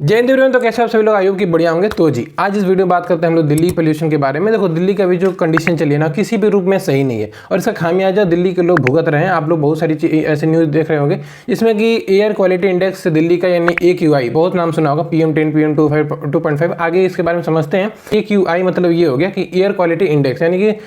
जय हिंद एवरीवन। तो कैसे आप सभी लोग, आई होप कि बढ़िया होंगे। तो जी आज इस वीडियो में बात करते हैं हम लोग दिल्ली पोल्यूशन के बारे में। देखो दिल्ली का अभी जो कंडीशन चली है ना, किसी भी रूप में सही नहीं है और इसका खामियाजा दिल्ली के लोग भुगत रहे हैं। आप लोग बहुत सारी ऐसे न्यूज़ देख रहे होंगे जिसमें कि एयर क्वालिटी इंडेक्स दिल्ली का यानी AQI, बहुत नाम सुना होगा, PM10 PM 2.5। आगे इसके बारे में समझते हैं। AQI मतलब ये हो गया कि एयर क्वालिटी इंडेक्स, यानी कि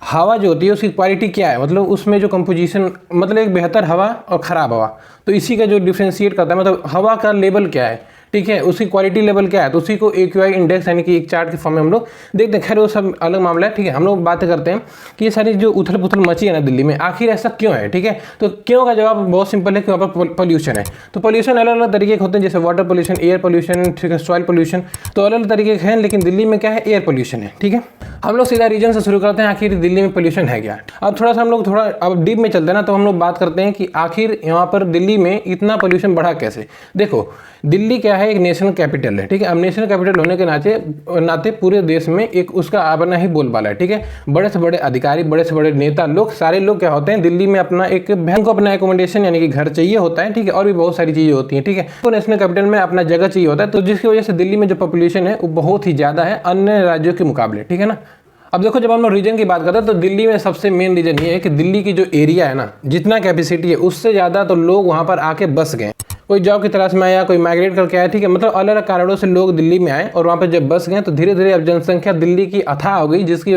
हवा जो होती है उसकी क्वालिटी क्या है, मतलब उसमें जो कंपोजिशन, मतलब एक बेहतर हवा और ख़राब हवा, तो इसी का जो डिफ्रेंशिएट करता है, मतलब हवा का लेवल क्या है, ठीक है, उसकी क्वालिटी लेवल क्या है, तो उसी को AQI इंडेक्स यानी कि एक चार्ट के फॉर्म में हम लोग देखते हैं। खैर वो सब अलग मामला है, ठीक है। हम लोग बातें करते हैं कि ये सारी जो उथल पुथल मची है ना दिल्ली में, आखिर ऐसा क्यों है, ठीक है। तो क्यों का जवाब बहुत सिंपल है कि वहाँ पर पोल्यूशन है। तो पोल्यूशन अलग अलग तरीके के होते हैं, जैसे वाटर पोल्यूशन, एयर पोल्यूशन, ठीक है, सॉइल पोल्यूशन, तो अलग अलग तरीके के हैं। लेकिन दिल्ली में क्या है, एयर पोल्यूशन है, ठीक है। हम लोग सीधा रीजन से शुरू करते हैं, आखिर दिल्ली में पोल्यूशन है क्या। अब थोड़ा सा हम लोग अब डीप में चलते हैं ना, तो हम लोग बात करते हैं कि आखिर यहाँ पर दिल्ली में इतना पोल्यूशन बढ़ा कैसे। देखो दिल्ली क्या है, एक नेशनल कैपिटल है, ठीक है। अब नेशनल कैपिटल होने के नाते पूरे देश में एक उसका अपना ही बोलबाला है, ठीक है। बड़े से बड़े अधिकारी, बड़े से बड़े नेता लोग, सारे लोग क्या होते हैं, दिल्ली में अपना एक बैंक को अपना एकोमोडेशन यानी कि घर चाहिए होता है, ठीक है, और भी बहुत सारी चीज़ें होती हैं, ठीक है। तो नेशनल कैपिटल में अपना जगह चाहिए होता है, तो जिसकी वजह से दिल्ली में जो पॉपुलेशन है वो बहुत ही ज़्यादा है अन्य राज्यों के मुकाबले, ठीक है ना। अब देखो जब हम लोग रीजन की बात करते हैं तो दिल्ली में सबसे मेन रीजन ये है कि दिल्ली की जो एरिया है ना, जितना कैपेसिटी है उससे ज़्यादा तो लोग वहाँ पर आके बस गए। कोई जॉब की तलाश में आया, कोई माइग्रेट करके आया, ठीक है, मतलब अलग अलग कारणों से लोग दिल्ली में आए और वहाँ पर जब बस गए तो धीरे धीरे अब जनसंख्या दिल्ली की अथाह हो गई, जिसकी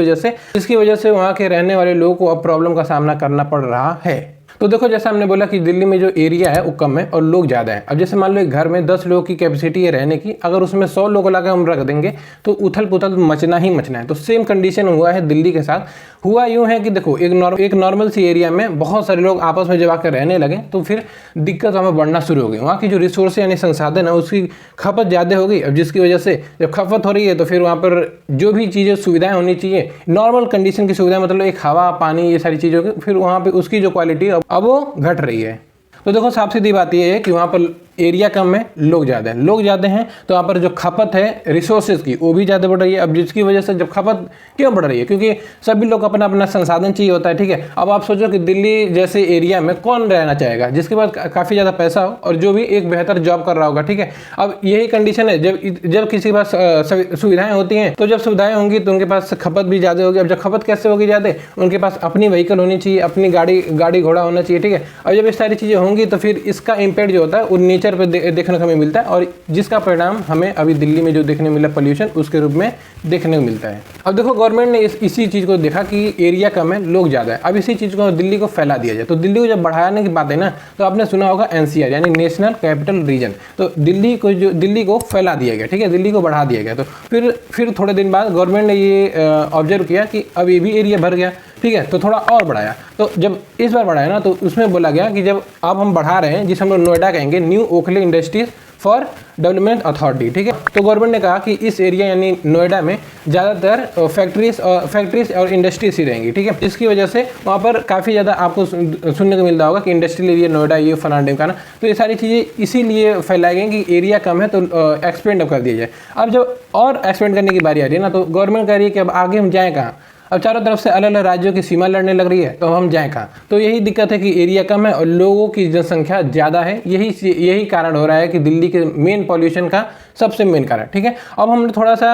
वजह से वहाँ के रहने वाले लोगों को अब प्रॉब्लम का सामना करना पड़ रहा है। तो देखो जैसा हमने बोला कि दिल्ली में जो एरिया है वो कम है और लोग ज़्यादा है। अब जैसे मान लो एक घर में 10 लोगों की कैपेसिटी है रहने की, अगर उसमें 100 लोगों लाकर हम रख देंगे तो उथल पुथल मचना ही मचना है। तो सेम कंडीशन हुआ है दिल्ली के साथ। हुआ यूँ है कि देखो एक नॉर्मल सी एरिया में बहुत सारे लोग आपस में जब आकर रहने लगे तो फिर दिक्कत हमें बढ़ना शुरू हो गई। वहाँ की जो रिसोर्स यानी संसाधन है उसकी खपत ज़्यादा हो गई। अब जिसकी वजह से जब खपत हो रही है तो फिर वहाँ पर जो भी चीज़ें सुविधाएं होनी चाहिए, नॉर्मल कंडीशन की सुविधाएं, मतलब एक हवा पानी ये सारी चीज़ों की, फिर वहाँ पर उसकी जो क्वालिटी अब वो घट रही है। तो देखो साफ सीधी बात ये है कि वहाँ पर एरिया कम है, लोग ज़्यादा हैं। लोग ज़्यादा हैं तो वहाँ पर जो खपत है रिसोर्सेज की वो भी ज़्यादा बढ़ रही है। अब जिसकी वजह से जब खपत क्यों बढ़ रही है, क्योंकि सभी लोग अपना अपना संसाधन चाहिए होता है, ठीक है। अब आप सोचो कि दिल्ली जैसे एरिया में कौन रहना चाहेगा जिसके पास काफ़ी ज़्यादा पैसा हो और जो भी एक बेहतर जॉब कर रहा होगा, ठीक है। अब यही कंडीशन है, जब किसी के पास सुविधाएं होती हैं तो जब सुविधाएं होंगी तो उनके पास खपत भी ज़्यादा होगी। अब जब खपत कैसे होगी ज़्यादा, उनके पास अपनी व्हीकल होनी चाहिए, अपनी गाड़ी घोड़ा होना चाहिए, ठीक है। अब जब इस सारी चीज़ें होंगी तो फिर इसका इम्पैक्ट जो होता है वो नेचर पर देखने को हमें मिलता है, और जिसका परिणाम हमें अभी दिल्ली में जो देखने मिला पोल्यूशन उसके रूप में देखने को मिलता है। अब देखो गवर्नमेंट ने इसी चीज़ को देखा कि एरिया कम है, लोग ज़्यादा है, अब इसी चीज़ को दिल्ली को फैला दिया जाए। तो दिल्ली को जब बढ़ाने की बात है ना, तो आपने सुना होगा NCR यानी नेशनल कैपिटल रीजन, तो दिल्ली को फैला दिया गया, ठीक है, दिल्ली को बढ़ा दिया गया। तो फिर थोड़े दिन बाद गवर्नमेंट ने ये ऑब्जर्व किया कि अब ये भी एरिया भर गया, ठीक है, तो थोड़ा और बढ़ाया। तो जब इस बार बढ़ाया ना तो उसमें बोला गया कि जब अब हम बढ़ा रहे हैं, जिसे हम लोग नोएडा कहेंगे, न्यू ओखली इंडस्ट्रीज फॉर डेवलपमेंट अथॉरिटी, ठीक है। तो गवर्नमेंट ने कहा कि इस एरिया यानी नोएडा में ज़्यादातर फैक्ट्रीज और इंडस्ट्रीज ही रहेंगी, ठीक है। इसकी वजह से वहाँ पर काफ़ी ज़्यादा आपको सुनने को मिलता होगा कि इंडस्ट्रियल एरिया नोएडा ये फलाना का ना, तो ये सारी चीज़ें इसीलिए फैलाई गई कि एरिया कम है तो एक्सपेंड अब कर दिया जाए। अब जब और एक्सपेंड करने की बारी आ रही है ना, तो गवर्नमेंट कह रही है कि अब आगे हम जाएँ कहाँ। अब चारों तरफ से अलग अलग राज्यों की सीमा लड़ने लग रही है, तो हम जाएँ कहाँ। तो यही दिक्कत है कि एरिया कम है और लोगों की जनसंख्या ज़्यादा है। यही कारण हो रहा है कि दिल्ली के मेन पॉल्यूशन का सबसे मेन कारण, ठीक है। अब हम थोड़ा सा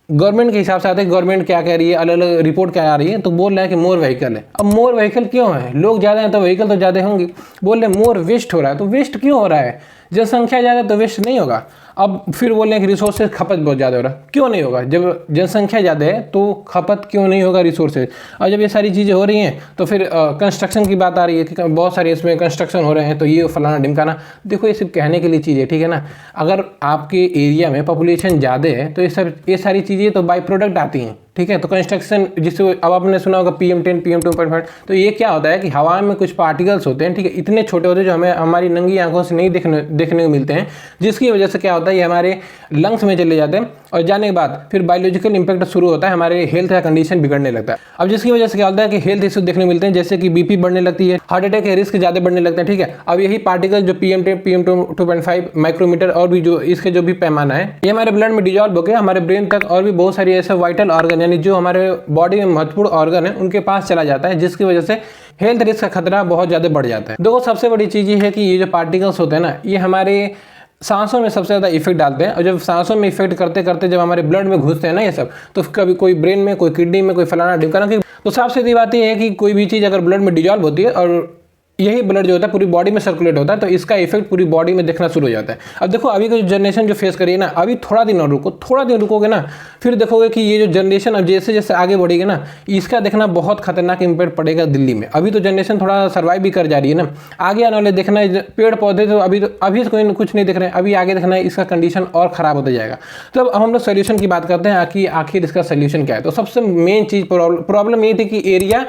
गवर्नमेंट के हिसाब से आते हैं, गवर्नमेंट क्या कह रही है, अलग अलग रिपोर्ट क्या आ रही है, तो बोल रहे हैं कि मोर व्हीकल है। अब मोर व्हीकल क्यों है, लोग ज़्यादा हैं तो व्हीकल तो ज़्यादा होंगी। बोल रहे हैं मोर वेस्ट हो रहा है, तो वेस्ट क्यों हो रहा है, जनसंख्या ज़्यादा तो वेस्ट नहीं होगा। अब फिर बोल रहे हैं कि रिसोर्सेज खपत बहुत ज़्यादा हो रहा है, क्यों नहीं होगा, जब जनसंख्या ज़्यादा है तो खपत क्यों नहीं होगा रिसोर्सेज। और जब ये सारी चीज़ें हो रही हैं तो फिर कंस्ट्रक्शन की बात आ रही है कि बहुत सारे इसमें कंस्ट्रक्शन हो रहे हैं, तो ये फलाना ढिमकाना। देखो ये सिर्फ कहने के लिए चीज़ है, ठीक है ना। अगर आपके एरिया में पॉपुलेशन ज़्यादा है तो ये सारी चीज़ें तो बाई प्रोडक्ट आती हैं, ठीक है। तो कंस्ट्रक्शन, जिससे अब आपने सुना होगा PM10 PM 2.5, तो ये क्या होता है कि हवा में कुछ पार्टिकल्स होते हैं, ठीक है, इतने छोटे होते हैं जो हमें हमारी नंगी आंखों से नहीं देखने को मिलते हैं, जिसकी वजह से क्या होता है ये हमारे लंग्स में चले जाते हैं और जाने के बाद फिर बायोलॉजिकल इंपैक्ट शुरू होता है, हमारे हेल्थ का कंडीशन बिगड़ने लगता है। अब जिसकी वजह से क्या होता है कि हेल्थ इश्यू देखने मिलते हैं, जैसे कि बीपी बढ़ने लगती है, हार्ट अटैक के रिस्क ज़्यादा बढ़ने लगते हैं। ठीक है, अब यही पार्टिकल जो PM2.5 माइक्रोमीटर और भी जो इसके जो भी पैमाना है, ये हमारे ब्लड में डिजॉल्व होकर हमारे ब्रेन तक और भी बहुत सारी ऐसे वाइटल ऑर्गन यानी जो हमारे बॉडी में महत्वपूर्ण ऑर्गन है उनके पास चला जाता है, जिसकी वजह से हेल्थ रिस्क का खतरा बहुत ज़्यादा बढ़ जाता है। देखो सबसे बड़ी चीज़ ये है कि ये जो पार्टिकल्स होते हैं ना, ये हमारे सांसों में सबसे ज़्यादा इफेक्ट डालते हैं, और जब सांसों में इफेक्ट करते करते जब हमारे ब्लड में घुसते हैं ना ये सब, तो कभी कोई ब्रेन में, कोई किडनी में, कोई फलाना ढिमकाना। तो साफ सीधी बात ये है कि कोई भी चीज़ अगर ब्लड में डिजॉल्व होती है और यही ब्लड जो होता है पूरी बॉडी में सर्कुलेट होता है, तो इसका इफेक्ट पूरी बॉडी में दिखना शुरू हो जाता है। अब देखो अभी का जो जनरेशन जो फेस करिए ना, अभी थोड़ा दिन और रुको, थोड़ा दिन रुकोगे ना, फिर देखोगे कि ये जो जनरेशन अब जैसे जैसे आगे बढ़ेगी ना, इसका देखना बहुत खतरनाक इम्पैक्ट पड़ेगा दिल्ली में। अभी तो जनरेशन थोड़ा सर्वाइव भी कर जा रही है ना, आगे आने वाले देखना है पेड़ पौधे तो अभी कोई कुछ नहीं दिख रहे हैं, अभी आगे देखना है इसका कंडीशन और खराब होता जाएगा। तो अब हम लोग सोल्यूशन की बात करते हैं कि आखिर इसका सोल्यूशन क्या है। तो सबसे मेन चीज़ प्रॉब्लम ये थी कि एरिया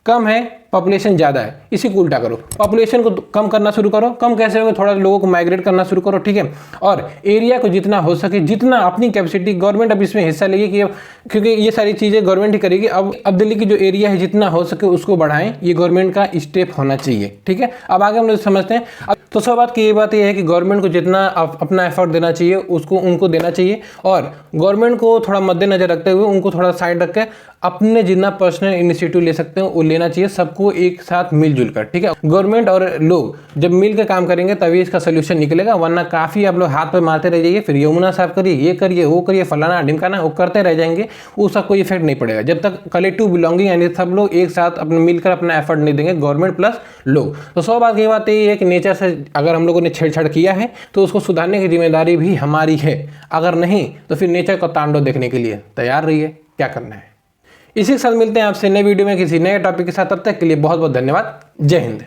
कम है, पॉपुलेशन ज़्यादा है, इसी को उल्टा करो, पॉपुलेशन को कम करना शुरू करो। कम कैसे होगा, थोड़ा लोगों को माइग्रेट करना शुरू करो। ठीक है, और एरिया को जितना हो सके, जितना अपनी कैपेसिटी, गवर्नमेंट अब इसमें हिस्सा लेगी कि क्योंकि ये सारी चीज़ें गवर्नमेंट ही करेगी। अब दिल्ली की जो एरिया है जितना हो सके उसको बढ़ाएं, ये गवर्नमेंट का स्टेप होना चाहिए। ठीक है, अब आगे हम लोग समझते हैं। अब तो सब बात की ये बात यह है कि गवर्नमेंट को जितना अपना एफर्ट देना चाहिए उसको उनको देना चाहिए, और गवर्नमेंट को थोड़ा मद्देनजर रखते हुए उनको थोड़ा साइड रख के अपने जितना पर्सनल इनिशिएटिव ले सकते हैं वो लेना चाहिए, सबको एक साथ मिलजुल कर। ठीक है, गवर्नमेंट और लोग जब मिल कर काम करेंगे तभी इसका सोल्यूशन निकलेगा, वरना काफ़ी आप लोग हाथ पे मारते रह जाइए, फिर यमुना साफ करिए, ये करिए, वो करिए, फलाना ढिमकाना, वो करते रह जाएंगे, उसका कोई इफेक्ट नहीं पड़ेगा जब तक कलेक्टिव बिलोंगिंग यानी सब लोग एक साथ अपने मिलकर अपना एफर्ट नहीं देंगे, गवर्नमेंट प्लस लोग। तो सौ बात ये बात यही है कि नेचर से अगर हम लोगों ने छेड़छाड़ किया है तो उसको सुधारने की जिम्मेदारी भी हमारी है, अगर नहीं तो फिर नेचर का तांडव देखने के लिए तैयार रहिए, क्या करना है। इसी के साथ मिलते हैं आपसे नए वीडियो में किसी नए टॉपिक के साथ, तब तक के लिए बहुत बहुत धन्यवाद। जय हिंद।